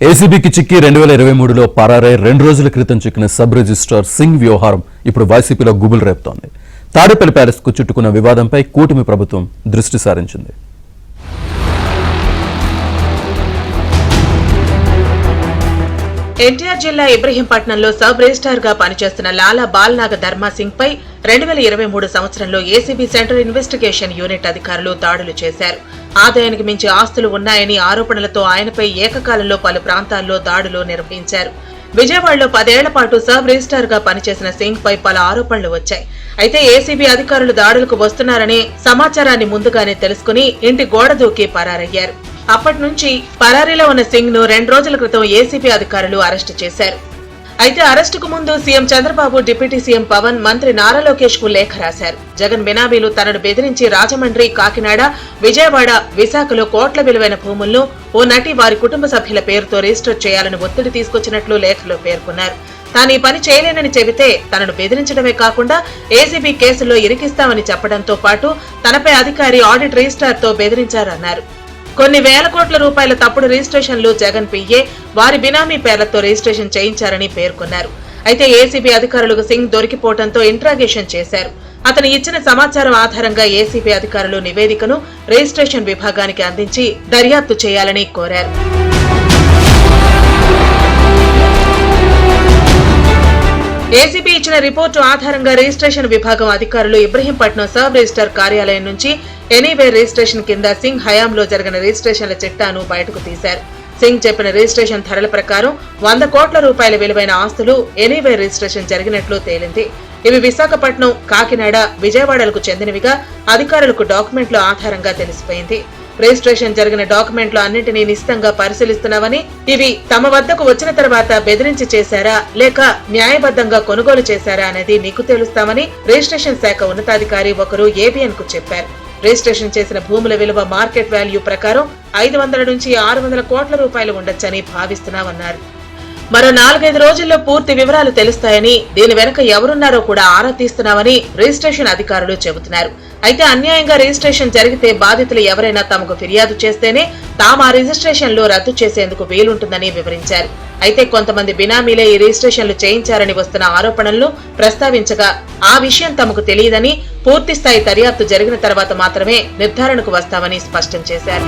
ఏసీబీకి చిక్కి 2023లో పరారై 2 రోజుల క్రితం చిక్కిన సబ్ రిజిస్ట్రార్ సింగ్ వ్యవహారం ఇప్పుడు వైసీపీలో గుబులు రేపుతోంది. తాడేపల్లి ప్యాలెస్కు చుట్టుకున్న వివాదంపై కూటమి ప్రభుత్వం దృష్టి సారించింది. ఎన్టీఆర్ జిల్లా ఇబ్రహీంపట్నంలో సబ్ రిజిస్ట్రార్ గా పనిచేస్తున్న లాలా బాల్నాగ ధర్మా సింగ్ పై 2023 సంవత్సరంలో ఏసీబీ సెంట్రల్ ఇన్వెస్టిగేషన్ యూనిట్ అధికారులు దాడులు చేశారు. ఆదాయానికి మించి ఆస్తులు ఉన్నాయని ఆరోపణలతో ఆయనపై ఏకకాలంలో పలు ప్రాంతాల్లో దాడులు నిర్వహించారు. విజయవాడలో 10 ఏళ్ల పాటు సబ్ రిజిస్ట్రార్ గా పనిచేసిన సింగ్ పై పలు ఆరోపణలు వచ్చాయి. అయితే ఏసీబీ అధికారులు దాడులకు వస్తున్నారనే సమాచారాన్ని ముందుగానే తెలుసుకుని ఇంటి గోడ దూకి పరారయ్యారు. అప్పటి నుంచి పరారీలో ఉన్న సింగ్ ను 2 రోజుల క్రితం ఏసీబీ అధికారులు అరెస్టు చేశారు. అయితే అరెస్టుకు ముందు CM Chandrababu, deputy CM Pawan, మంత్రి నారా లోకేష్ కు లేఖ రాశారు. జగన్ బినామీలు తనను బెదిరించి రాజమండ్రి, కాకినాడ, విజయవాడ, విశాఖలో కోట్ల విలువైన భూములను ఓ నటి వారి కుటుంబ సభ్యుల పేరుతో రిజిస్టర్ చేయాలని ఒత్తిడి తీసుకొచ్చినట్లు లేఖలో పేర్కొన్నారు. తాను ఈ పని చేయలేనని చెబితే తనను బెదిరించడమే కాకుండా ఏసీబీ కేసుల్లో ఇరికిస్తామని చెప్పడంతో పాటు తనపై అధికారి ఆడిట్ రిజిస్ట్రార్ తో బెదిరించారన్నారు. కొన్ని వేల కోట్ల రూపాయల తప్పుడు రిజిస్ట్రేషన్లు జగన్ పిఏ, వారి బినామీ పేర్లతో రిజిస్ట్రేషన్ చేయించారని పేర్కొన్నారు. అయితే ఏసీబీ అధికారులకు సింగ్ దొరికిపోవడంతో ఇంట్రాగేషన్ చేశారు. అతను ఇచ్చిన సమాచారం ఆధారంగా ఏసీబీ అధికారులు నివేదికను రిజిస్ట్రేషన్ విభాగానికి అందించి దర్యాప్తు చేయాలని కోరారు. ఏసీబీ ఇచ్చిన రిపోర్టు ఆధారంగా రిజిస్ట్రేషన్ విభాగం అధికారులు ఇబ్రహీంపట్నం సబ్ రిజిస్ట్రార్ కార్యాలయం నుంచి ఎనీవేర్ రిజిస్ట్రేషన్ కింద సింగ్ హయాంలో జరిగిన రిజిస్ట్రేషన్ల చిట్టాను బయటకు తీశారు. సింగ్ చెప్పిన రిజిస్ట్రేషన్ ధరల ప్రకారం 100 కోట్ల రూపాయల విలువైన ఆస్తులు ఎనీవేర్ రిజిస్ట్రేషన్ జరిగినట్లు తేలింది. ఇవి విశాఖపట్నం, కాకినాడ, విజయవాడలకు చెందినవిగా అధికారులకు డాక్యుమెంట్ల ఆధారంగా తెలిసిపోయింది. రిజిస్ట్రేషన్ జరిగిన డాక్యుమెంట్లు అన్నింటినీ నిశితంగా పరిశీలిస్తున్నామని, ఇవి తమ వద్దకు వచ్చిన తర్వాత బెదిరించి చేశారా లేక న్యాయబద్ధంగా కొనుగోలు చేశారా అనేది మీకు తెలుస్తామని రిజిస్ట్రేషన్ శాఖ ఉన్నతాధికారి ఒకరు ఏబిఎన్ కు చెప్పారు. రిజిస్ట్రేషన్ చేసిన భూముల విలువ మార్కెట్ వాల్యూ ప్రకారం 500 నుంచి 600 కోట్ల రూపాయలు ఉండొచ్చని భావిస్తున్నామన్నారు. మరో 4-5 రోజుల్లో పూర్తి వివరాలు తెలుస్తాయని, దీని వెనక ఎవరున్నారో కూడా ఆరా తీస్తున్నామని రిజిస్ట్రేషన్ అధికారులు చెబుతున్నారు. అయితే అన్యాయంగా రిజిస్ట్రేషన్ జరిగితే బాధితులు ఎవరైనా తమకు ఫిర్యాదు చేస్తేనే తాము ఆ రిజిస్ట్రేషన్లు రద్దు చేసేందుకు వీలుంటుందని వివరించారు. అయితే కొంతమంది బినామీలే ఈ రిజిస్ట్రేషన్లు చేయించారని వస్తున్న ఆరోపణలను ప్రస్తావించగా ఆ విషయం తమకు తెలియదని, పూర్తిస్థాయి దర్యాప్తు జరిగిన తర్వాత మాత్రమే నిర్ధారణకు వస్తామని స్పష్టం చేశారు.